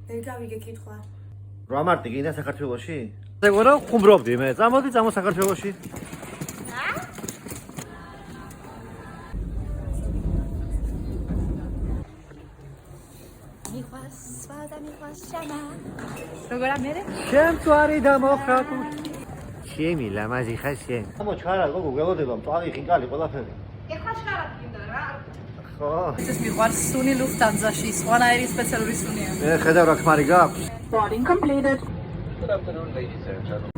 ვერ გავიგე კითხვა. რა მარტი გინდა საქართველოში? ეგ რა ხუმრობდი მე. წამოდი საქართველოში. როგორ ამერე? შენ წვარი დამოხრატუ. ჩემი ლამაზი ხარ შენ. მოჩქარა გოგო გველოდება მწვარი ხინკალი ყველაფერი. ეხლა შარად გინდა რა. ხო. ეს მიყვარს სუნი ლუფტანზაში, სხვანაირი სპეციალური სუნია. მე ხედავ რა ქმარი გაქვს. Boarding completed. Good afternoon, ladies and gentlemen.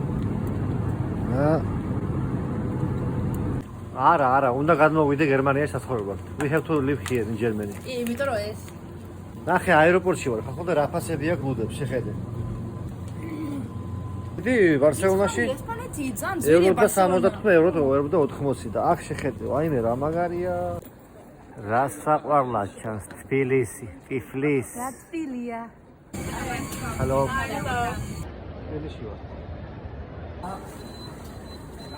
არა, უნდა გადმოვიდე გერმანიაში საცხოვრებლად. We have to live here in Germany. იმიტომ რომ ეს ნახე აეროპორტში ვარ, ხო და რაფასები აქვს გუდებს, შეხედე. დიდი ბარსელონაში ესპანეთი ძალიან ეურო და 75 ეურო და 80 და აქ შეხედე, აიმე რა მაგარია. რა საყვარლა ჩანს თბილისი, ტიფლისი. რა თბილია. ჰალო. თბილისში ვარ.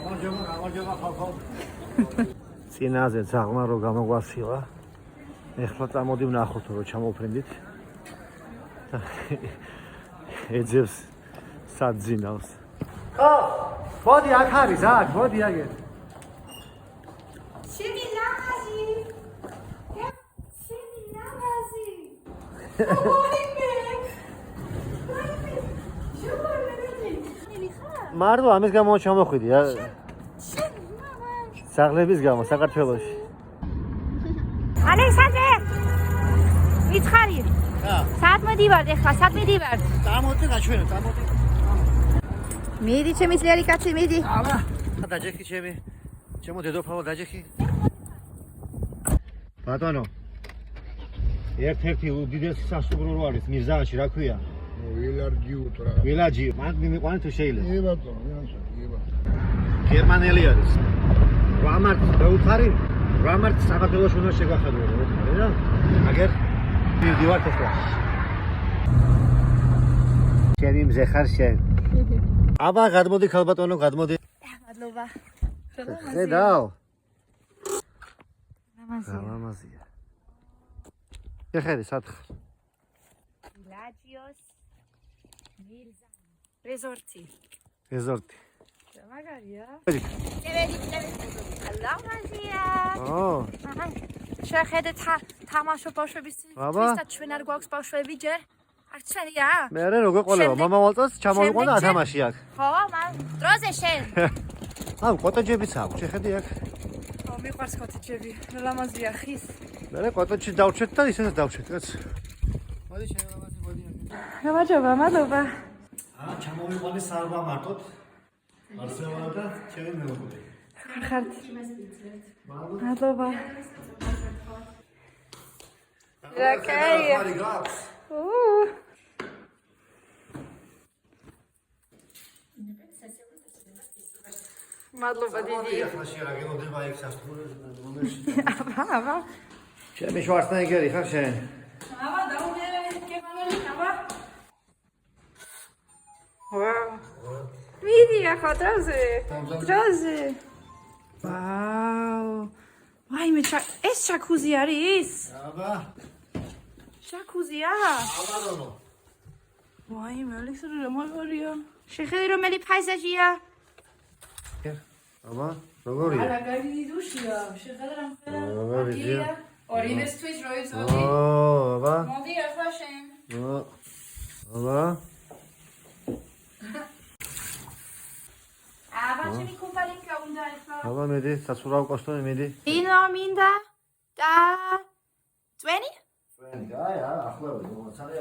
გამარჯობა ხალხო. წინაზე ძაღლმა რო გამოგვასილა. ეხლა წამოდი ვნახოთ რომ ჩამოფრინდით. ეძებს საძინავს. ხო, მოდი აქ არის, აქ, მოდი აგერ. ჩემი ლამაზი. ჩემი ლამაზი. მარტო ამის გამო ჩამოხვიდი რა. ძაღლების გამო საქართველოში. ალექსანდრე! მითხარი. საათ მოდივართ ეხლა, საათ მიდივართ? წამოდი გაჩვენო, წამოდი. მიდი ჩემი ძლიერი კაცი, მიდი. აბა, დაჯექი ჩემო დედოფალო დაჯექი. ბატონო. ერთ-ერთი უდიდესი სასტუმრო არის მირზააში, რა ქვია? ვილარჯიუტრა. ვილაჯი, მაგ მიმიყვანე თუ შეიძლება. კი ბატონო, ვინაცა. გერმანელი არის. რამართ დაუხარი, რამართ საქართველოს უნდა შეგვახედო, რა? აგერ მივდივართ ახლა. ჩემი მზე ხარ შენ. აბა, გადმოდი ხალბატონო, გადმოდი. მადლობა. ხედავ. ლამაზია. ლამაზია. შეხედე, სად ხარ? ვილაჯიოს მირზა. რეზორტი. რეზორტი. მაგარია. პედი. ლამაზია. ო. შეხედე თამაშო ბავშვების წინსა ჩვენ არ გვაქვს ბავშვები ჯერ? არ ჩვენია? მე როგორ ყოლება, მამა მოწონს ჩამოვიყვანა ათამაში აქ. ხო, მან დროზე შენ. აუ, კოტეჯებიც აქვს, შეხედე აქ. ხო, მიყვარს კოტეჯები. ლამაზია ხის. მე კოტეჯში დავჩეთ და ისინიც დავჩეთ, კაც. მოდი შენ ლამაზი მოდი. გამარჯობა, მადლობა. ჩამოვიყვანე სარვა მარტოთ. არსევა და ჩემი მეუღლე. ხართ. მადლობა. რა კაია. მადლობა დიდი. ახლა შეაგებოდება იქ სასტუმროში. აბა. ჩემი შვარცნეგერი ხარ შენ? აბა, დაუნერე გემანელი, აბა. ვაუ. მიდი ახლა დროზე. ვაუ. ვაიმე, ეს შაქუზი არის? აბა. შაქუზია? აბარონო. ვაიმე, ალექსანდრე რა მაგარია. შეხედე რომელი ფაიზაჟია? აბა, როგორია? არა, გაიდი დუშია. შეხედე რა როგორია? ორინესთვის როიცოდი. აბა. მოდი ახლა შენ. აბა. აბა, ჩემი კუპალინკა უნდა ახლა. აბა, მედი, საცურაო კოსტუმი მედი. ვინო მინდა და წვენი? წვენი, აი, ახლავე, მოцалე.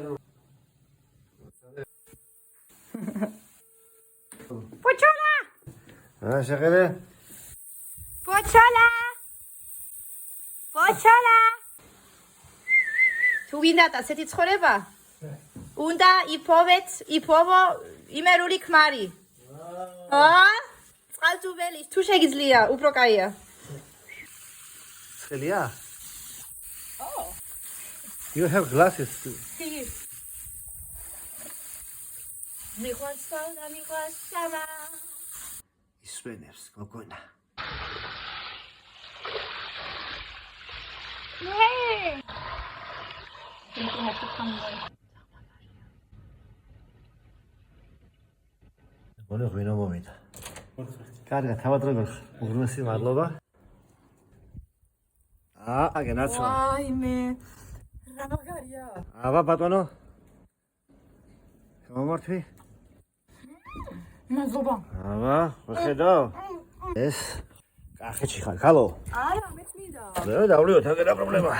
პოჩოლა! შეხედე? პოჩოლა! თუ ვინდათ ასეთი ცხოვრება? უნდა იპოვო იმერული ქმარი. წყალწუბელი, თუ შეგიძლია, უფრო კაია. ცხელია? You have glasses too. მიყვარს და მიყვარს სამა. ისვენებს, გოგონა. Hey! You have to come away. მონე ღვინო მომიდა. კარგად, თავად როგორ ხარ? უღრმესი მადლობა. აგენაცო. ვაიმე. რა მაგარია. აბა ბატონო. გამომართვი? მადლობა. აბა, ვხედავ. ეს კახეთში ხარ, ხალო? არა, მეც მინდა. მე დავლიოთ, აგერა პრობლემა.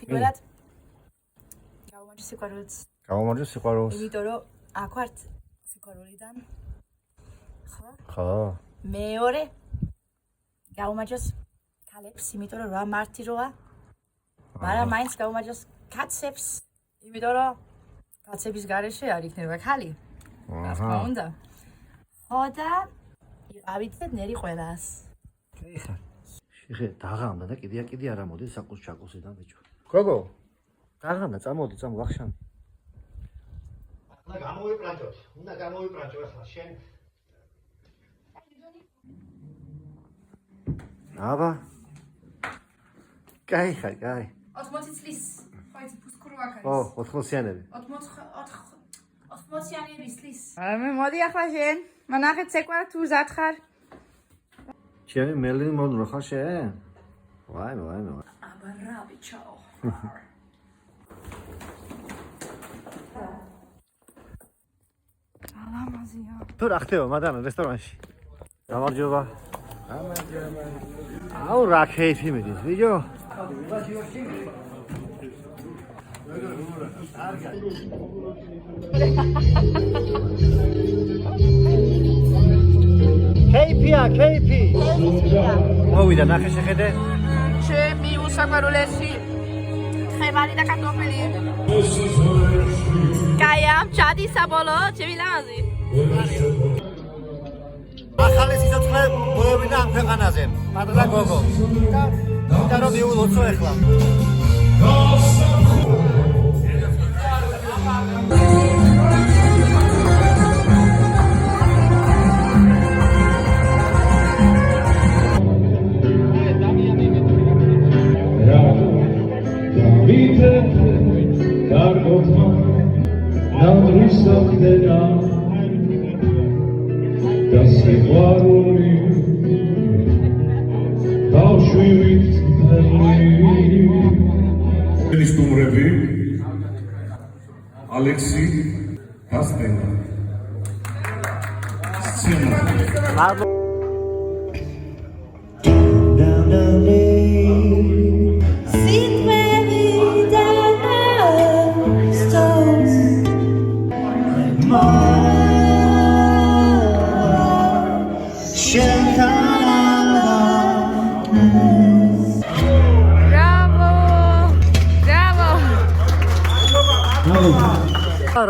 პირველად გავუმარჯოს სიყვარულს. გამომარჯოს სიყვარულს. იმიტომ რომ აქ ვართ სიყვარულიდან. ხო? ხო. მეორე გავუმარჯოს ქალებს, იმიტომ რომ რა მარტი როა. მაგრამ მაინც გავუმარჯოს კაცებს, იმიტომ რომ კაცების გარეშე არ იქნება ქალი. რა თქმა უნდა. ხო და იყავით ნერი ყველას. კი ხარ. შეხე დაღამდა და კიდე არ ამოდი საკუს ჩაკუსიდან ბიჭო. გოგო. დაღამდა, წამოდი, ვახშან. ახლა გამოვიპრანჭოთ. უნდა გამოვიპრანჭო ახლა შენ. აბა. კაი ხარ, კაი. 80 წლის ხოიცი ფუსკურვა ქალის. ო, 80-იანები. 80-იანების წლის. მე მოდი ახლა შენ მონახეთ ცეკვა თუ ზად ხარ ჩემი მელინი მონრო ხარ შენ? ვაიმე. აბა რა ბიჭო. ალამაზია თუ რა ხდება მადანა რესტორანში? გამარჯობა. აუ რა ქეიფი მიდის ბიჭო? ქეიფი. მოვიდა ნახე შეხედე. ჩემი უსაყვარულესი ხემალი და კარტოფილი კაია მჭადი საბოლოო ჩემი ლამაზი ახალი სიცოცხლე მოევიდა ამ ქვეყანაზე. პატარა გოგო. და რომ მიულოცო ახლა. სტუმრები ალექსი გასტენა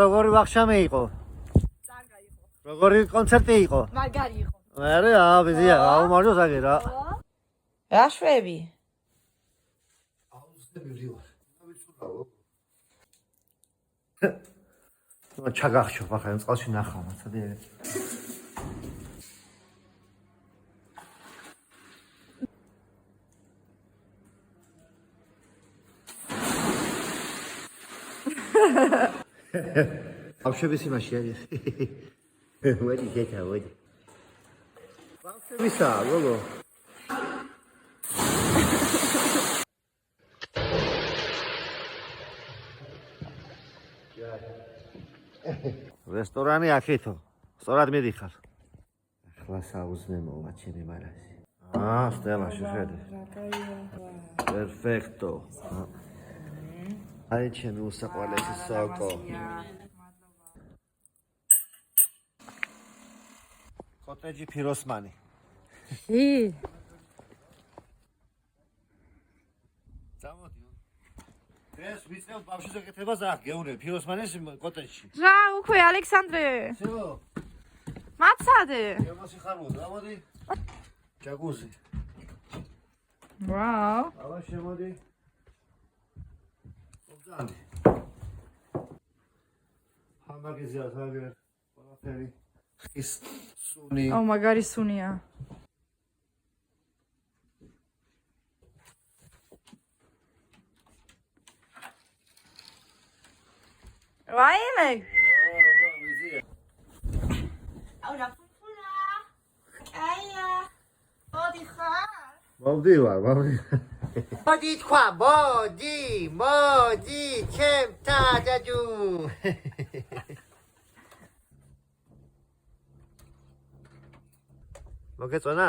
როგორი ვახშამი იყო? წარგა იყო. როგორი კონცერტი იყო? მაგარი იყო. მერე ბიზია, გაუმარჯოს აგე რა. რა შვები ჩაგახშობ ახლა ამ წყალში ნახავ მაცადე. ბავშვების იმაში არის. მოდი გეთა, მოდი. ბავშვებისა, გოგო. რესტორანი აქეთო. სწორად მიდიხარ. ახლა საუზნემოა ჩემი მარაზი. სტელა შეხედე. პერფექტო. აი ჩემი უსაყვარლესი სოკო. კოტეჯი ფიროსმანი. წამოდი. ეს ვიწყებ ბავშვის ეკეთებას აქ გეუნებ ფიროსმანის კოტეჯში. რა უკვე ალექსანდრე всё. მაცადე შემოსი ხარულ, წამოდი. ჯაკუზი. ვაუ აბა შემოდი. ოფზანი. ჰამბურგერია თაგერ. ყველაფერი. ის სუნი. ო მაგარი სუნია ვაიმე აუ რა ფუფულა. კაია. მოდი ხარ? მოვდივარ. მოდი თქვა, მოდი, ჩემთა ჯაჯუ. მოგეწონა?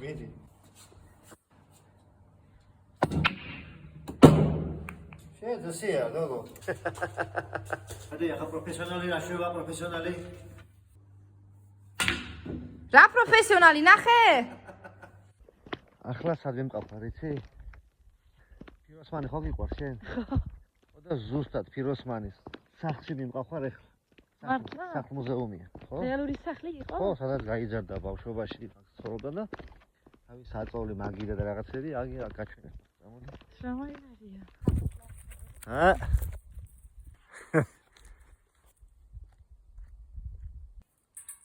მიდი. შეძსია, გოგო. ადი ახლა პროფესიონალი რა შევა პროფესიონალი? რა პროფესიონალი ნახე? ახლა სად ვიმყავ, იცი? ფიროსმანი ხო გიყვარს შენ? ხო და ზუსტად ფიროსმანის სახლში ვიმყავ ხარ ახლა. მართლა? სახლ-მუზეუმია, ხო? რეალური სახლი იყო? ხო, სადაც გაიზარდა ბავშვობაში, ცხოვრობდა და თავი საწოლი მაგიდა და რაღაცები აგი გაჩვენა. გამოდი. შრომაინარია.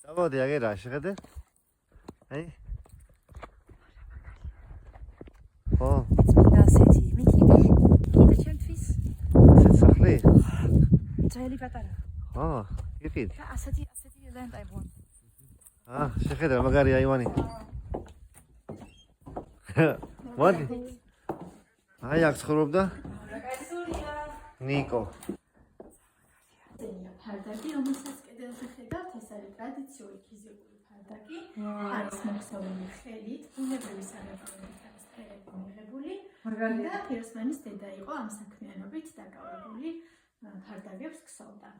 გამოდი აგე რა შეხედე? აი. ხო, წმინდა ასეთი. მიქიდე ჩემთვის. ასეთ სახლი? ძველი პატარა. ხო, იყიდე. და ასეთი ლენტა იბონ. შეხედე რა მაგარია ივანი. მოდი. აი აქ ცხოვრობდა? ნიკო. ფარდაკი, რომელსაც კედელზე ხედავთ, ეს არის ტრადიციული ფიზიკური ფარდაკი. არის მოხსოვილი ხელით, ბუნებრივი სანაპიროებით არის ფერები მიღებული. და ფიროსმანის დედა იყო ამ საქმიანობით დაკავებული, ფარდაკებს ქსოვდა.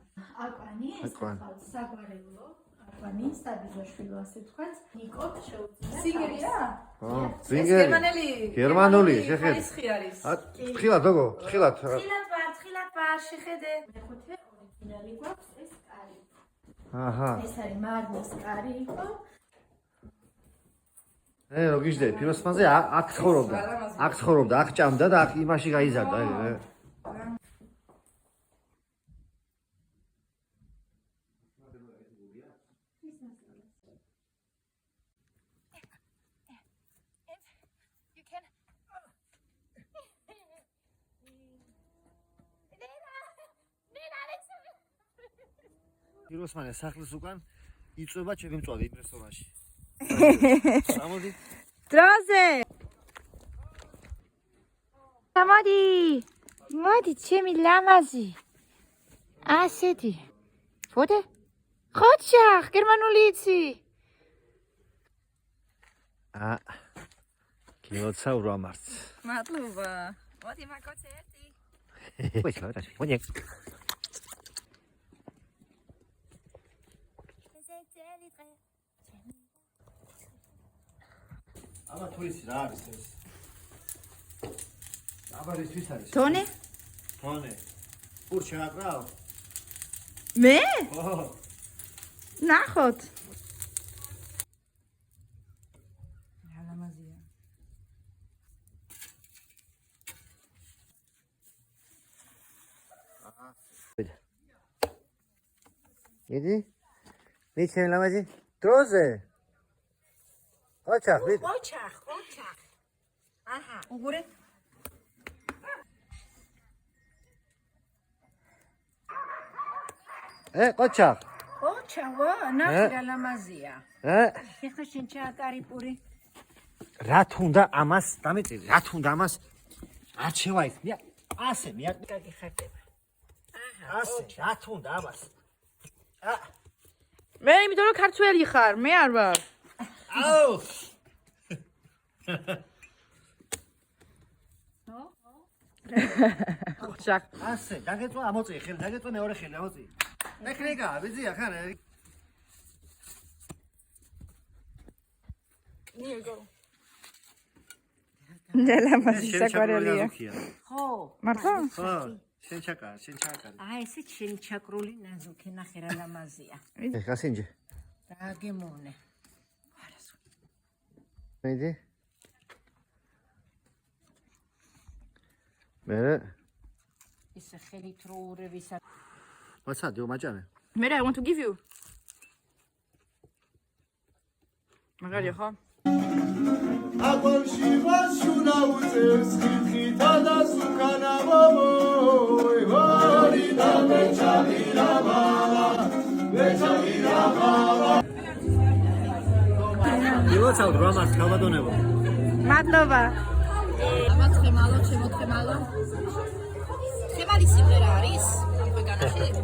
აკვანი, ეს გახლავთ საგვარეულო, აკვანი, საბიძაშვილო ასე ვთქვათ. ნიკო შეუძლია. სინგერია? ზინგერი. გერმანული, შეხედე. ხაისხი არის. თხილად გოგო, თხილად. თხილად ვარ, შეხედე. მეხუთე ორიგინალი გვაქვს ეს კარი. აჰა. ეს არის მარნის კარი იყო. რო გიждდე, ფიროსმანზე აქ ცხოვრობდა, აქ ჭამდა და აქ იმაში გაიზარდა, ფიროსმანის სახლის უკან იწვება ჩემი მწვადი იმ რესტორანში. გამოდი. დროზე. მოდი, ჩემი ლამაზი. ასეთი. ფოტე? ხოჩახ, გერმანული იცი. კილოცა ურამარც. მადლობა. მოდი მაგოცე ერთი. მოდი. აბა თუისი რა არის ეს? აბა ისთვის არის? თონე? თონე. პურ შეაკრავ? მე? ხო. ნახოთ. რა ლამაზია. იდი? მიჩენ ლამაზი? დროზე. ოჩახ. აჰა, უგურე. ყოჩახ. ოჩავა, ნახე რა ლამაზია. ეხლა შენ ჩააკარი პური. რა თუნდა ამას, დამეწირი, რა თუნდა ამას? არჩევა ის. ასე, კარგი ხარტება. ასე, რა თუნდა ამას? მე იმიტომ რომ ქართველი ხარ, მე არ ვარ. აუ! ხოჩახ. ასე, დაგეწვა ამოწი ხელი, დაგეწვა მეორე ხელი, ამოწი. ტექნიკა, ვიზია ხარ? ლამაზი საკვარელია. ხო. მართლა? ხო, შენ ჩაკარ. ესე შენი ჩაკრული ნაზუქი, ნახე რა ლამაზია. გასინჯე. დაგემოვნე. მედი. მე ისე ხელით რო ურევისა. ვაცადი მაჭამე. მე I want to give you. მაგარია ხო? აბოლში ვაშუნა უწევს ხითხითა და სუკანა მოვოი ვარი და მეჩავირა მამა მეჩავირა მამა ილოცავ დრამას ხალბატონებო. მადლობა. ამაცხემალო, შემოთხემალო. ხემალი სიმღერა არის? უკვე განახილეთ.